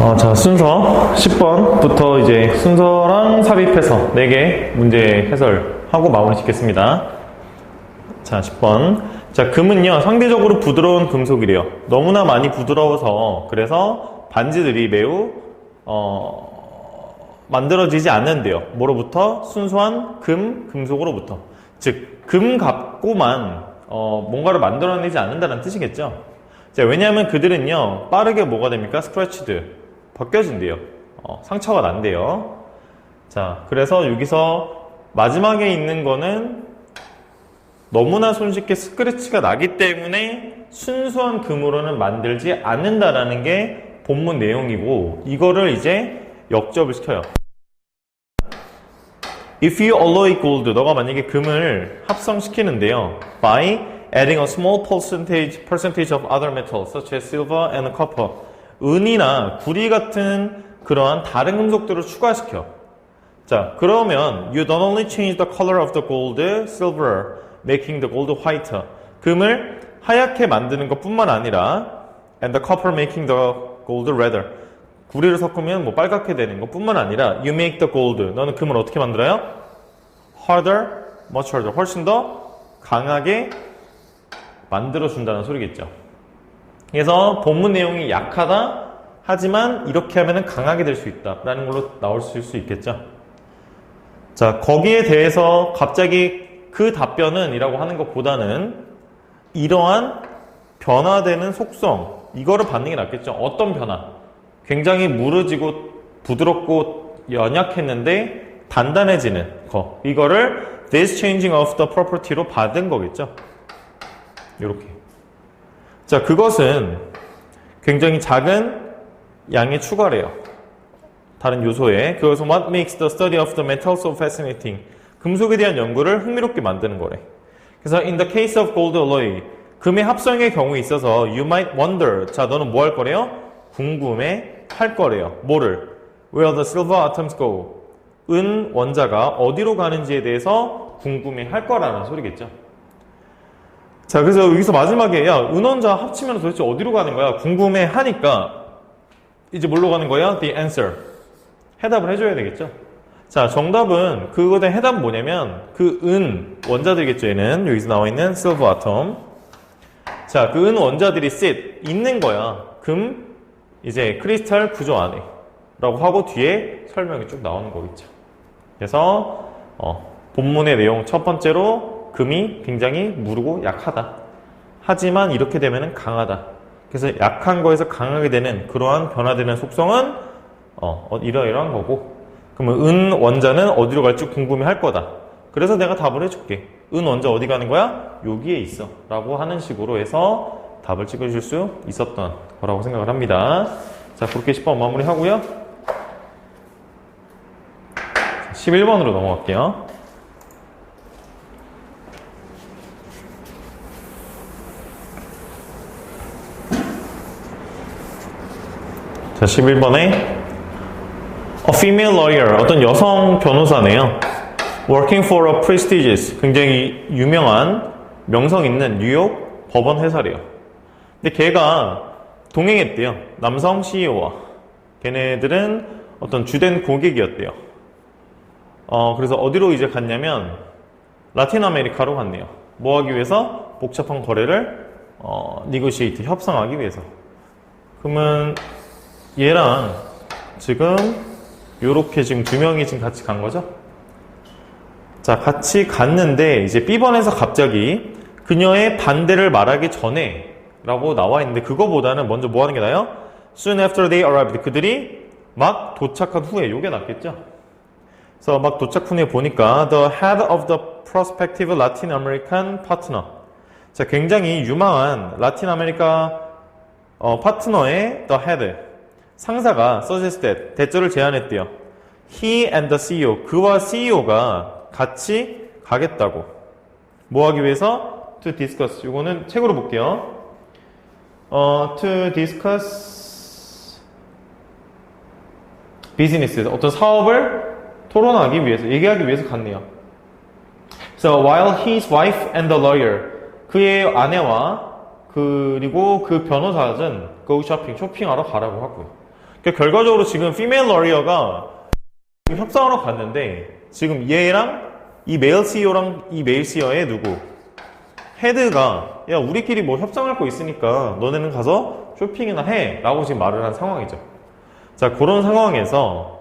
자, 순서 10번부터 이제 순서랑 삽입해서 4개 문제 해설하고 마무리 짓겠습니다. 자, 10번. 자, 금은요, 상대적으로 부드러운 금속이래요. 너무나 많이 부드러워서, 그래서 반지들이 매우, 만들어지지 않는데요. 뭐로부터? 순수한 금속으로부터. 즉, 금 갖고만, 뭔가를 만들어내지 않는다는 뜻이겠죠. 자, 왜냐하면 그들은요, 빠르게 뭐가 됩니까? 스크래치드. 벗겨진대요. 상처가 난대요. 자, 그래서 여기서 마지막에 있는 거는 너무나 손쉽게 스크래치가 나기 때문에 순수한 금으로는 만들지 않는다라는 게 본문 내용이고, 이거를 이제 역접을 시켜요. If you alloy gold, 너가 만약에 금을 합성시키는데요. By adding a small percentage of other metals, such as silver and copper. 은이나 구리 같은 그러한 다른 금속들을 추가시켜. 자, 그러면 you don't only change the color of the gold, silver, making the gold whiter. 금을 하얗게 만드는 것뿐만 아니라 and the copper making the gold redder. 구리를 섞으면 뭐 빨갛게 되는 것뿐만 아니라 you make the gold. 너는 금을 어떻게 만들어요? harder, much harder. 훨씬 더 강하게 만들어준다는 소리겠죠. 그래서 본문 내용이 약하다 하지만 이렇게 하면 강하게 될 수 있다 라는 걸로 나올 수 있겠죠. 자, 거기에 대해서 갑자기 그 답변은 이라고 하는 것보다는 이러한 변화되는 속성, 이거를 받는 게 낫겠죠. 어떤 변화? 굉장히 무르지고 부드럽고 연약했는데 단단해지는 거, 이거를 this changing of the property로 받은 거겠죠. 이렇게. 자, 그것은 굉장히 작은 양의 추가래요. 다른 요소에. 그래서 what makes the study of the metal so fascinating? 금속에 대한 연구를 흥미롭게 만드는 거래. 그래서 in the case of gold alloy, 금의 합성의 경우에 있어서 you might wonder. 자, 너는 뭐 할 거래요? 궁금해 할 거래요. 뭐를? Where the silver atoms go. 은 원자가 어디로 가는지에 대해서 궁금해 할 거라는 소리겠죠. 자, 그래서 여기서 마지막에 야, 은원자 합치면 도대체 어디로 가는 거야? 궁금해 하니까 이제 뭘로 가는 거야? The answer. 해답을 해줘야 되겠죠. 자, 정답은 그거에 대한 해답은 뭐냐면 그 은 원자들이겠죠. 얘는 여기서 나와 있는 silver atom. 자, 그 은 원자들이 sit 있는 거야. 금 이제 크리스탈 구조 안에 라고 하고 뒤에 설명이 쭉 나오는 거겠죠. 그래서 본문의 내용 첫 번째로 금이 굉장히 무르고 약하다. 하지만 이렇게 되면 강하다. 그래서 약한 거에서 강하게 되는 그러한 변화되는 속성은 이러이러한 거고, 그러면 은 원자는 어디로 갈지 궁금해 할 거다. 그래서 내가 답을 해줄게. 은 원자 어디 가는 거야? 여기에 있어 라고 하는 식으로 해서 답을 찍어줄 수 있었던 거라고 생각을 합니다. 자, 그렇게 10번 마무리 하고요. 11번으로 넘어갈게요. 자, 11번에 A female lawyer, 어떤 여성 변호사네요. Working for a prestigious, 굉장히 유명한 명성 있는 뉴욕 법원 회사래요. 근데 걔가 동행했대요. 남성 CEO와. 걔네들은 어떤 주된 고객이었대요. 그래서 어디로 이제 갔냐면 라틴 아메리카로 갔네요. 뭐 하기 위해서? 복잡한 거래를 negotiate, 협상하기 위해서. 그러면 얘랑 지금 요렇게 지금 두 명이 지금 같이 간 거죠? 자, 같이 갔는데 이제 B번에서 갑자기 그녀의 반대를 말하기 전에 라고 나와 있는데 그거보다는 먼저 뭐 하는 게 나아요? Soon after they arrived. 그들이 막 도착한 후에, 요게 낫겠죠? 그래서 막 도착 후에 보니까 The head of the prospective Latin American partner. 자, 굉장히 유망한 라틴 아메리카 파트너의 The head. 상사가 suggested, 대절을 제안했대요. He and the CEO, 그와 CEO가 같이 가겠다고. 뭐 하기 위해서? To discuss. 이거는 책으로 볼게요. To discuss business. 어떤 사업을 토론하기 위해서, 얘기하기 위해서 갔네요. So while his wife and the lawyer, 그의 아내와 그리고 그 변호사는 go shopping, 쇼핑하러 가라고 하고요. 그러니까 결과적으로 지금 female lawyer가 협상하러 갔는데 지금 얘랑 이 메일 CEO랑 이 메일 CEO의 누구? 헤드가 야 우리끼리 뭐 협상할 거 있으니까 너네는 가서 쇼핑이나 해 라고 지금 말을 한 상황이죠. 자, 그런 상황에서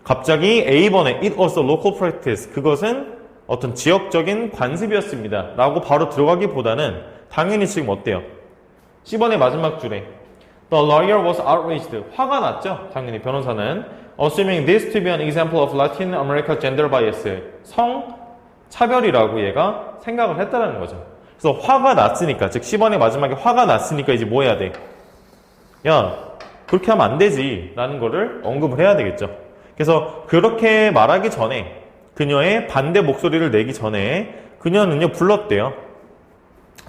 갑자기 A번에 it was a local practice, 그것은 어떤 지역적인 관습이었습니다 라고 바로 들어가기보다는 당연히 지금 어때요? C번의 마지막 줄에 The lawyer was outraged, 화가 났죠? 당연히 변호사는 Assuming this to be an example of Latin America gender bias, 성 차별이라고 얘가 생각을 했다는 거죠. 그래서 화가 났으니까, 즉 C번의 마지막에 화가 났으니까 이제 뭐 해야 돼? 야, 그렇게 하면 안 되지 라는 거를 언급을 해야 되겠죠. 그래서 그렇게 말하기 전에, 그녀의 반대 목소리를 내기 전에 그녀는요 불렀대요.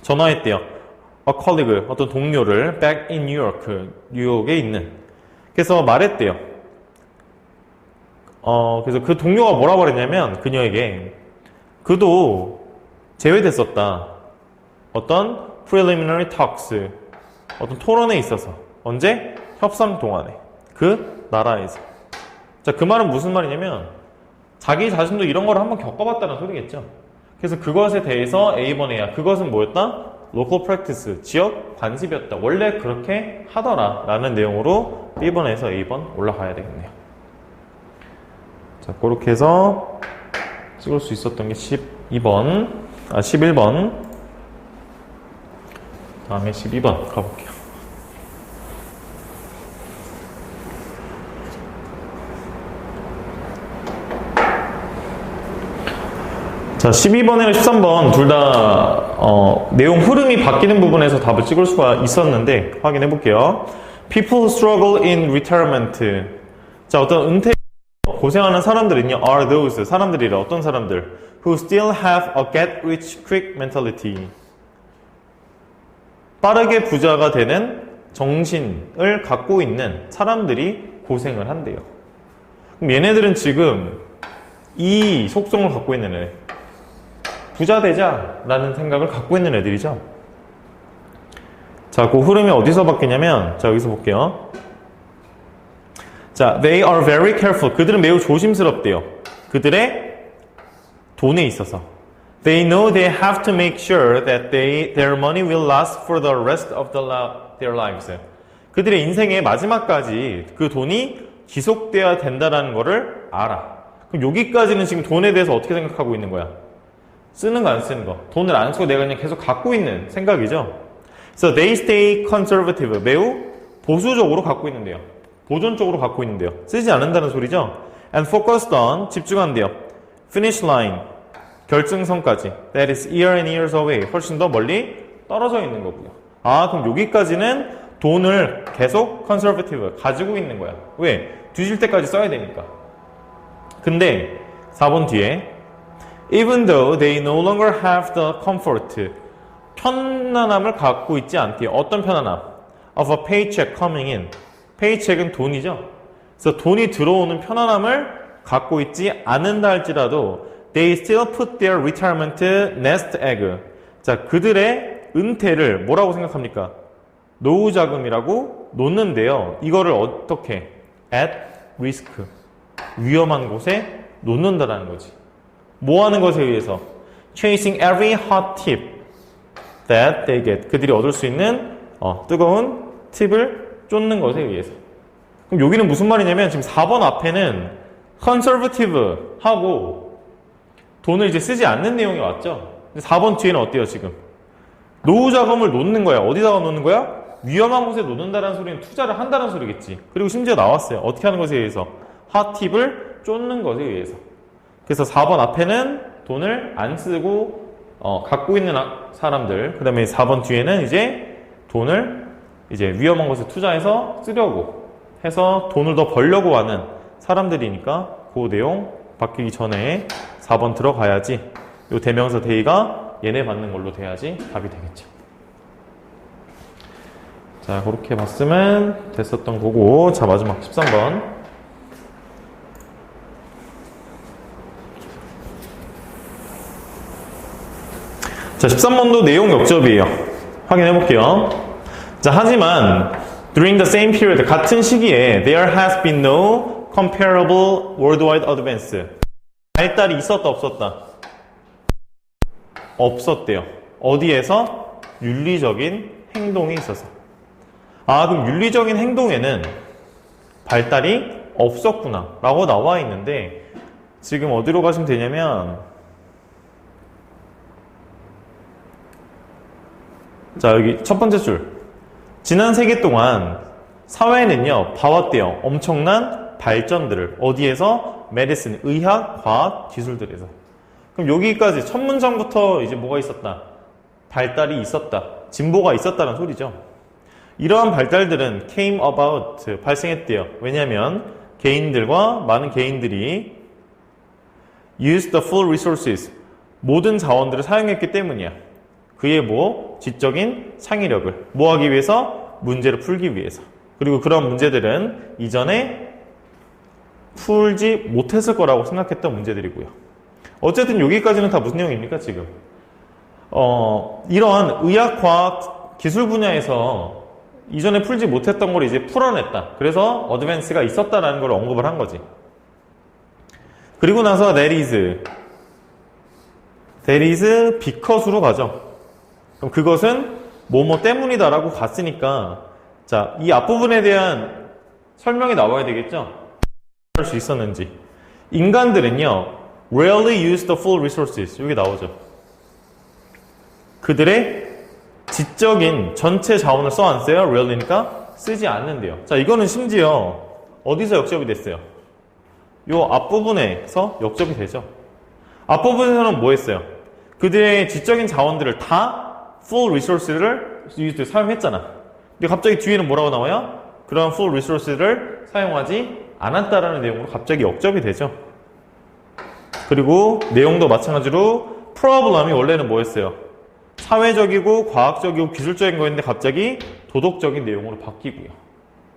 전화했대요. A colleague, 어떤 동료를 back in New York, 뉴욕에 있는. 그래서 말했대요. 그래서 그 동료가 뭐라고 그랬냐면 그녀에게 그도 제외됐었다. 어떤 preliminary talks, 어떤 토론에 있어서. 언제? 협상 동안에. 그 나라에서. 자, 그 말은 무슨 말이냐면 자기 자신도 이런 걸 한번 겪어봤다는 소리겠죠. 그래서 그것에 대해서 A번에야. 그것은 뭐였다? local practice, 지역 관습이었다. 원래 그렇게 하더라. 라는 내용으로 B번에서 A번 올라가야 되겠네요. 자, 그렇게 해서 찍을 수 있었던 게 11번. 다음에 12번 가볼게요. 자, 12번이랑 13번 둘 다 내용 흐름이 바뀌는 부분에서 답을 찍을 수가 있었는데 확인해 볼게요. People who struggle in retirement. 자, 어떤 은퇴 고생하는 사람들은요, are those 사람들이라 어떤 사람들 who still have a get rich quick mentality. 빠르게 부자가 되는 정신을 갖고 있는 사람들이 고생을 한대요. 그럼 얘네들은 지금 이 속성을 갖고 있는 애. 부자 되자라는 생각을 갖고 있는 애들이죠. 자, 그 흐름이 어디서 바뀌냐면, 자, 여기서 볼게요. 자, they are very careful. 그들은 매우 조심스럽대요. 그들의 돈에 있어서. They know they have to make sure that their money will last for the rest of their lives. 그들의 인생의 마지막까지 그 돈이 지속돼야 된다는 거를 알아. 그럼 여기까지는 지금 돈에 대해서 어떻게 생각하고 있는 거야? 쓰는 거 안 쓰는 거. 돈을 안 쓰고 내가 그냥 계속 갖고 있는 생각이죠. So they stay conservative. 매우 보수적으로 갖고 있는데요. 보존적으로 갖고 있는데요. 쓰지 않는다는 소리죠. And focused on, 집중한대요. Finish line, 결승선까지. That is years and years away. 훨씬 더 멀리 떨어져 있는 거고요. 아, 그럼 여기까지는 돈을 계속 conservative, 가지고 있는 거야. 왜? 뒤질 때까지 써야 되니까. 근데 4번 뒤에 Even though they no longer have the comfort, 편안함을 갖고 있지 않대요. 어떤 편안함? Of a paycheck coming in. 페이첵은 돈이죠. 그래서 돈이 들어오는 편안함을 갖고 있지 않는다 할지라도 they still put their retirement nest egg. 자, 그들의 은퇴를 뭐라고 생각합니까? 노후 자금이라고 놓는데요. 이거를 어떻게? At risk. 위험한 곳에 놓는다라는 거지. 뭐 하는 것에 의해서? Chasing every hot tip that they get. 그들이 얻을 수 있는 뜨거운 팁을 쫓는 것에 의해서. 그럼 여기는 무슨 말이냐면 지금 4번 앞에는 conservative 하고 돈을 이제 쓰지 않는 내용이 왔죠. 4번 뒤에는 어때요 지금? 노후 자금을 놓는 거야. 어디다가 놓는 거야? 위험한 곳에 놓는다는 소리는 투자를 한다는 소리겠지. 그리고 심지어 나왔어요. 어떻게 하는 것에 의해서? 핫팁을 쫓는 것에 의해서. 그래서 4번 앞에는 돈을 안 쓰고 갖고 있는 사람들, 그 다음에 4번 뒤에는 이제 돈을 이제 위험한 곳에 투자해서 쓰려고 해서 돈을 더 벌려고 하는 사람들이니까 그 내용 바뀌기 전에 4번 들어가야지 요 대명사 they가 얘네 받는 걸로 돼야지 답이 되겠죠. 자, 그렇게 봤으면 됐었던 거고, 자, 마지막 13번. 자, 13번도 내용 역접이에요. 확인해 볼게요. 자, 하지만 During the same period, 같은 시기에 there has been no comparable worldwide advance. 발달이 있었다 없었다? 없었대요. 어디에서? 윤리적인 행동에 있어서. 아, 그럼 윤리적인 행동에는 발달이 없었구나 라고 나와 있는데 지금 어디로 가시면 되냐면 자, 여기 첫 번째 줄. 지난 세기 동안 사회는요, 봐왔대요. 엄청난 발전들을. 어디에서? 메디슨, 의학, 과학, 기술들에서. 그럼 여기까지 첫 문장부터 이제 뭐가 있었다? 발달이 있었다. 진보가 있었다는 소리죠. 이러한 발달들은 came about, 발생했대요. 왜냐면 많은 개인들이 use the full resources, 모든 자원들을 사용했기 때문이야. 그의 지적인 창의력을 하기 위해서? 문제를 풀기 위해서. 그리고 그런 문제들은 이전에 풀지 못했을 거라고 생각했던 문제들이고요. 어쨌든 여기까지는 다 무슨 내용입니까, 지금? 이러한 의학, 과학, 기술 분야에서 이전에 풀지 못했던 걸 이제 풀어냈다. 그래서 어드밴스가 있었다라는 걸 언급을 한 거지. 그리고 나서 there is because로 가죠. 그럼 그것은 뭐뭐 때문이다라고 갔으니까 자, 이 앞부분에 대한 설명이 나와야 되겠죠? 할 수 있었는지. 인간들은요, rarely use the full resources. 여기 나오죠. 그들의 지적인 전체 자원을 써 안 써요? rarely니까 쓰지 않는데요. 자, 이거는 심지어 어디서 역접이 됐어요? 요 앞부분에서 역접이 되죠. 앞부분에서는 뭐 했어요? 그들의 지적인 자원들을 다 full resource를 사용했잖아. 근데 갑자기 뒤에는 뭐라고 나와요? 그런 full resource를 사용하지 않았다라는 내용으로 갑자기 역접이 되죠. 그리고 내용도 마찬가지로 problem이 원래는 뭐였어요? 사회적이고 과학적이고 기술적인 거였는데 갑자기 도덕적인 내용으로 바뀌고요.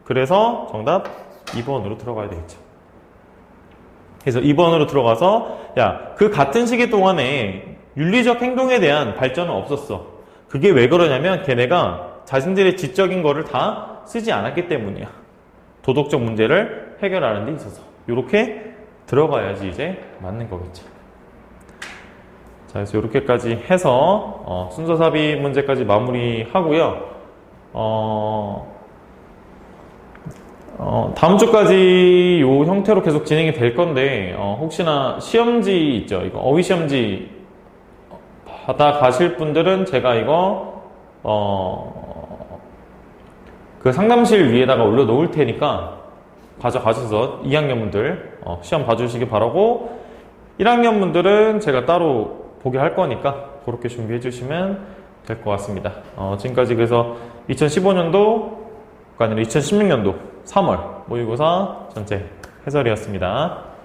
그래서 정답 2번으로 들어가야 되겠죠. 그래서 2번으로 들어가서 그 같은 시기 동안에 윤리적 행동에 대한 발전은 없었어. 그게 왜 그러냐면 걔네가 자신들의 지적인 거를 다 쓰지 않았기 때문이야. 도덕적 문제를 해결하는 데 있어서. 이렇게 들어가야지 이제 맞는 거겠죠. 자, 그래서 이렇게까지 해서 순서 삽입 문제까지 마무리하고요. 다음 주까지 이 형태로 계속 진행이 될 건데 혹시나 시험지 있죠? 이거 어휘 시험지 받아 가실 분들은 제가 이거 그 상담실 위에다가 올려 놓을 테니까 가져가셔서 2학년분들 시험 봐주시기 바라고 1학년분들은 제가 따로 보게 할 거니까 그렇게 준비해 주시면 될 것 같습니다. 지금까지 그래서 2015년도가 아니라 2016년도 3월 모의고사 전체 해설이었습니다.